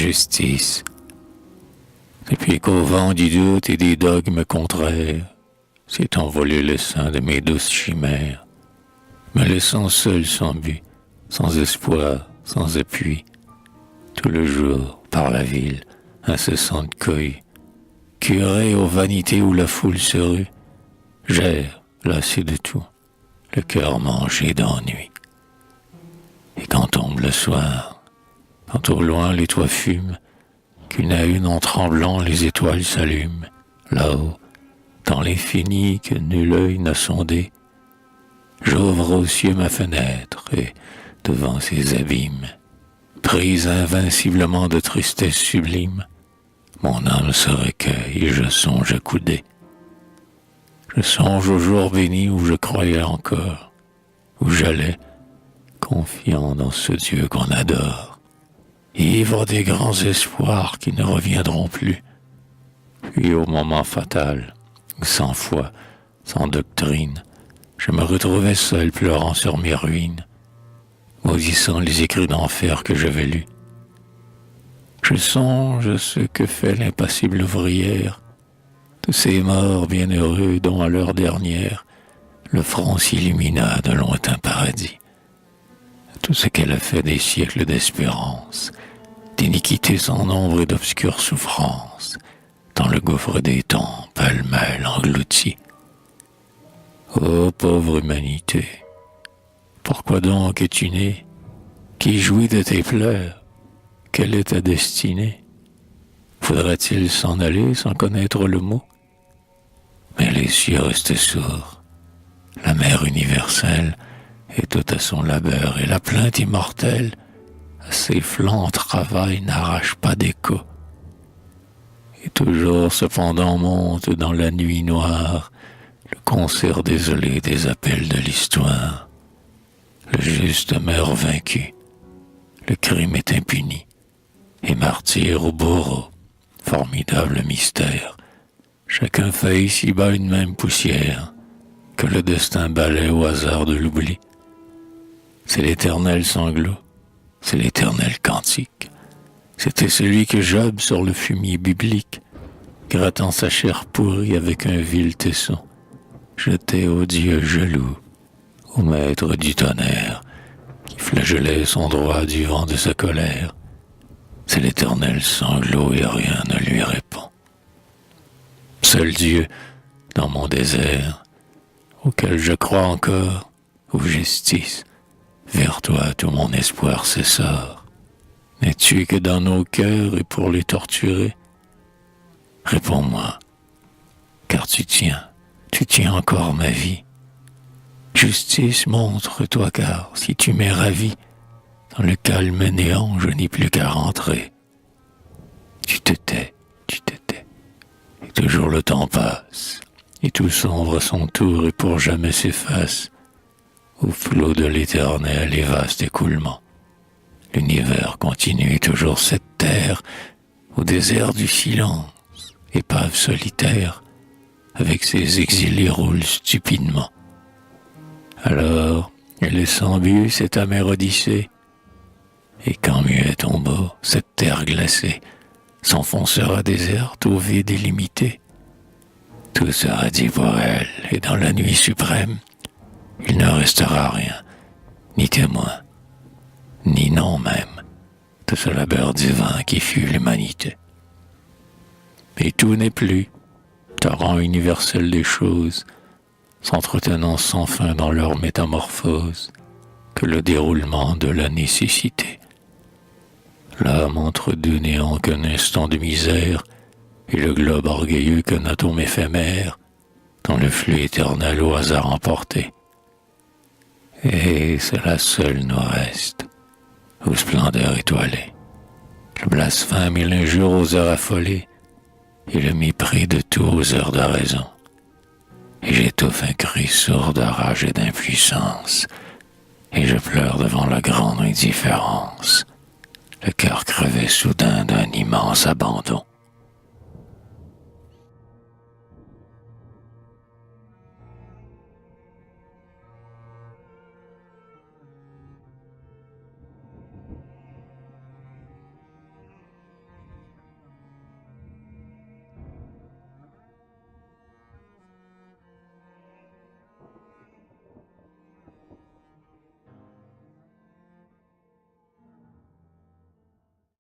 justice. Depuis qu'au vent du doute et des dogmes contraires s'est envolé le sein de mes douces chimères, me laissant seul sans but, sans espoir, sans appui, tout le jour, par la ville, incessante cohue, curé aux vanités où la foule se rue, j'erre, lassé de tout, le cœur mangé d'ennui. Et quand tombe le soir, quand au loin les toits fument, qu'une à une en tremblant les étoiles s'allument, là-haut, dans l'infini que nul œil n'a sondé, j'ouvre aux cieux ma fenêtre et, devant ces abîmes, prise invinciblement de tristesse sublime, mon âme se recueille et je songe accoudé. Je songe au jour béni où je croyais encore, où j'allais, confiant dans ce Dieu qu'on adore, ivre des grands espoirs qui ne reviendront plus. Puis au moment fatal, sans foi, sans doctrine, je me retrouvais seul pleurant sur mes ruines, maudissant les écrits d'enfer que j'avais lus. Je songe ce que fait l'impassible ouvrière, tous ces morts bienheureux dont à l'heure dernière, le front s'illumina d'un lointain paradis. Tout ce qu'elle a fait des siècles d'espérance, d'iniquité sans nombre et d'obscures souffrances, dans le gouffre des temps, pêle-mêle englouti. Ô pauvre humanité, pourquoi donc es-tu née? Qui jouit de tes pleurs? Quelle est ta destinée? Faudrait-il s'en aller sans connaître le mot? Mais les cieux restent sourds. La mer universelle est toute à son labeur, et la plainte immortelle, à ses flancs en travail, n'arrache pas d'écho. Et toujours cependant monte dans la nuit noire le concert désolé des appels de l'histoire. Le juste meurt vaincu, le crime est impuni, et martyr au bourreau, formidable mystère. Chacun fait ici-bas une même poussière, que le destin balaie au hasard de l'oubli. C'est l'éternel sanglot, c'est l'éternel cantique. C'était celui que Job sur le fumier biblique, grattant sa chair pourrie avec un vil tesson, jetait au Dieu jaloux, au maître du tonnerre, qui flagellait son droit du vent de sa colère. C'est l'éternel sanglot et rien ne lui répond. Seul Dieu, dans mon désert, auquel je crois encore, ô justice, vers toi tout mon espoir s'essore. N'es-tu que dans nos cœurs et pour les torturer? Réponds-moi, car tu tiens encore ma vie. Justice, montre-toi, car si tu m'es ravi, dans le calme néant, je n'ai plus qu'à rentrer. Tu te tais, et toujours le temps passe, et tout sombre à son tour et pour jamais s'efface, au flot de l'éternel et vaste écoulement. L'univers continue toujours cette terre, au désert du silence, épave solitaire, avec ses exilés roule stupidement. Alors, elle est sans but, cette amère odyssée, et quand muet tombeau, cette terre glacée s'enfoncera déserte au vide illimité. Tout sera dit pour elle, et dans la nuit suprême, il ne restera rien, ni témoin, ni nom même, de ce labeur divin qui fut l'humanité. Et tout n'est plus, torrent universel des choses, s'entretenant sans fin dans leur métamorphose, que le déroulement de la nécessité. L'âme entre deux néants qu'un instant de misère, et le globe orgueilleux qu'un atome éphémère, dans le flux éternel au hasard emporté. Et cela seul nous reste, aux splendeurs étoilées, le blasphème et l'injure aux heures affolées, et le mépris de tout aux heures de raison. Et j'étouffe un cri sourd de rage et d'impuissance, et je pleure devant la grande indifférence, le cœur crevé soudain d'un immense abandon.